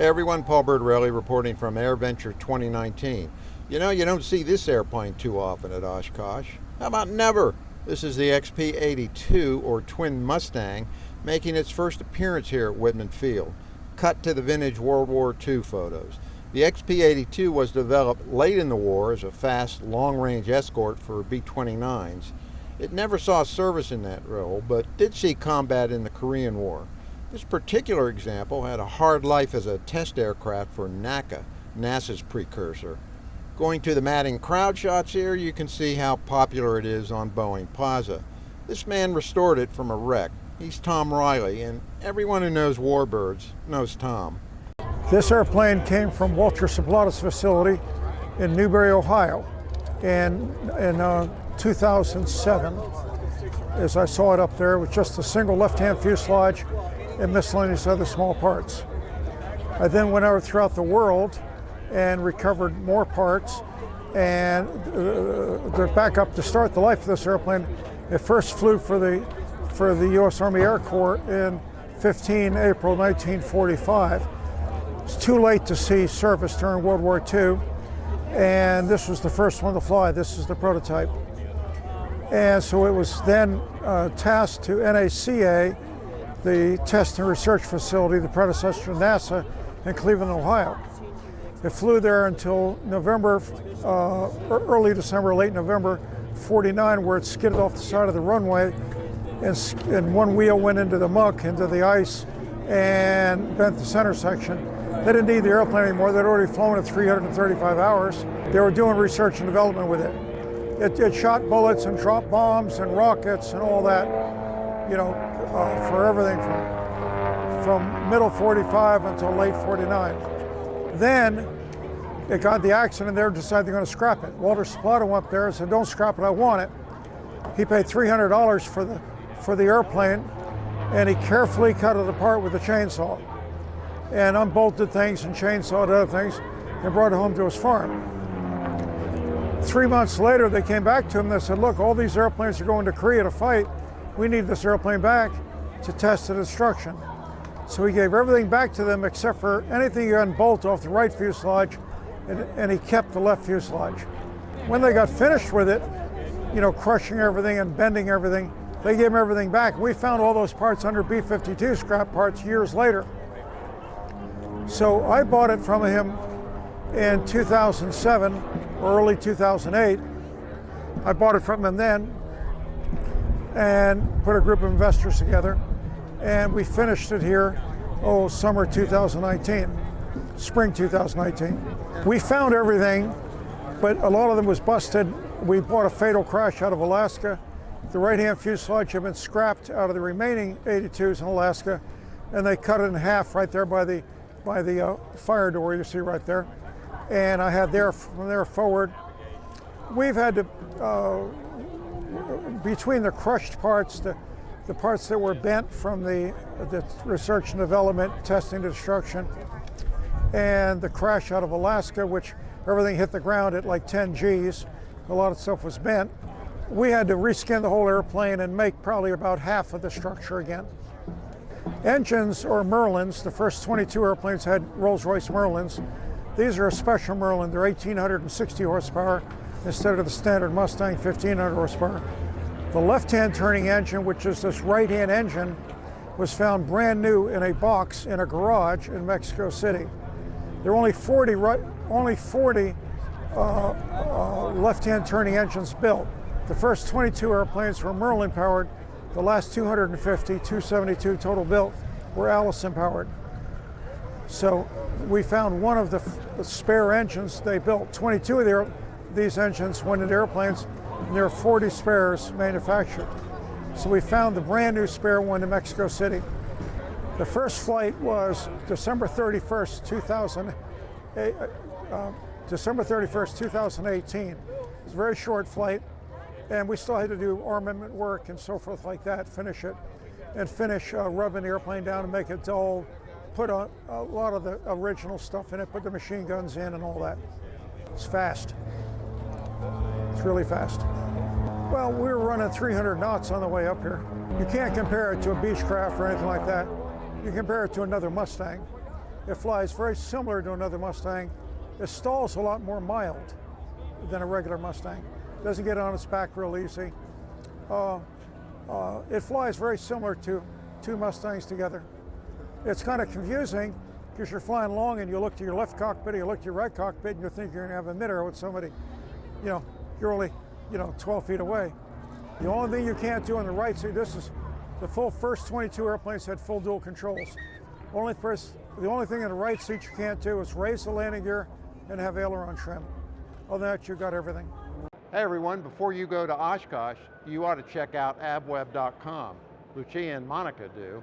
Hey everyone, Paul Bird Reilly reporting from AirVenture 2019. You know, you don't see this airplane too often at Oshkosh. How about never? This is the XP82, or twin Mustang, making its first appearance here at Whitman Field. Cut to the vintage World War II photos. The XP82 was developed late in the war as a fast, long-range escort for B-29s. It never saw service in that role, but did see combat in the Korean War. This particular example had a hard life as a test aircraft for NACA, NASA's precursor. Going to the Matting crowd shots here, you can see how popular it is on Boeing Plaza. This man restored it from a wreck. He's Tom Reilly, and everyone who knows warbirds knows Tom. This airplane came from Walter Sablata's facility in Newberry, Ohio, and in 2007, as I saw it up there, with just a single left-hand fuselage and miscellaneous other small parts. I then went over throughout the world and recovered more parts, and the backup to start the life of this airplane, it first flew for the U.S. Army Air Corps in April 1945. It's too late to see service during World War II, and this was the first one to fly. This is the prototype. And so it was then tasked to NACA, the Test and Research Facility, the predecessor to NASA in Cleveland, Ohio. It flew there until November, early December, late November 49, where it skidded off the side of the runway, and one wheel went into the muck, into the ice, and bent the center section. They didn't need the airplane anymore. They'd already flown it 335 hours. They were doing research and development with it. It shot bullets and dropped bombs and rockets and all that, you know, for everything from middle 45 until late 49. Then it got the accident there and decided they're going to scrap it. Walter Sablata went up there and said, "Don't scrap it, I want it." He paid $300 for the airplane, and he carefully cut it apart with a chainsaw and unbolted things and chainsawed other things and brought it home to his farm. 3 months later, they came back to him and they said, "Look, all these airplanes are going to Korea to fight. We need this airplane back to test the destruction." So he gave everything back to them except for anything he unbolted off the right fuselage, and he kept the left fuselage. When they got finished with it, you know, crushing everything and bending everything, they gave him everything back. We found all those parts under B-52 scrap parts years later. So I bought it from him in 2007 or early 2008. I bought it from him then and put a group of investors together, and we finished it here, summer 2019, spring 2019. We found everything, but a lot of them was busted. We bought a fatal crash out of Alaska. The right-hand fuselage had been scrapped out of the remaining 82s in Alaska, and they cut it in half right there by the fire door you see right there. And I had from there forward, we've had to, between the crushed parts, the parts that were bent from the research and development, testing, destruction, and the crash out of Alaska, which everything hit the ground at like 10 Gs. A lot of stuff was bent. We had to reskin the whole airplane and make probably about half of the structure again. Engines, or Merlins, the first 22 airplanes had Rolls-Royce Merlins. These are a special Merlin. They're 1,860 horsepower instead of the standard Mustang 1,500 horsepower. The left-hand turning engine, which is this right-hand engine, was found brand new in a box in a garage in Mexico City. There are only 40 left-hand turning engines built. The first 22 airplanes were Merlin powered. The last 250, 272 total built, were Allison powered. So we found one of the spare engines they built. 22 of these engines went into airplanes, and there are 40 spares manufactured. So we found the brand new spare one in Mexico City. The first flight was December 31st, 2018. It was a very short flight, and we still had to do armament work and so forth like that, finish rubbing the airplane down and make it dull, put a lot of the original stuff in it, put the machine guns in and all that. It's fast. It's really fast. Well, we were running 300 knots on the way up here. You can't compare it to a Beechcraft or anything like that. You compare it to another Mustang. It flies very similar to another Mustang. It stalls a lot more mild than a regular Mustang. Doesn't get on its back real easy. It flies very similar to two Mustangs together. It's kind of confusing because you're flying along and you look to your left cockpit, you look to your right cockpit, and you think you're going to have a midair with somebody. You know, you're only 12 feet away. The only thing you can't do on the right, see, this is the first 22 airplanes had full dual controls. The only thing in the right seat you can't do is raise the landing gear and have aileron trim. Other than that, you got everything. Hey everyone, before you go to Oshkosh, you ought to check out AVweb.com. Lucia and Monica do.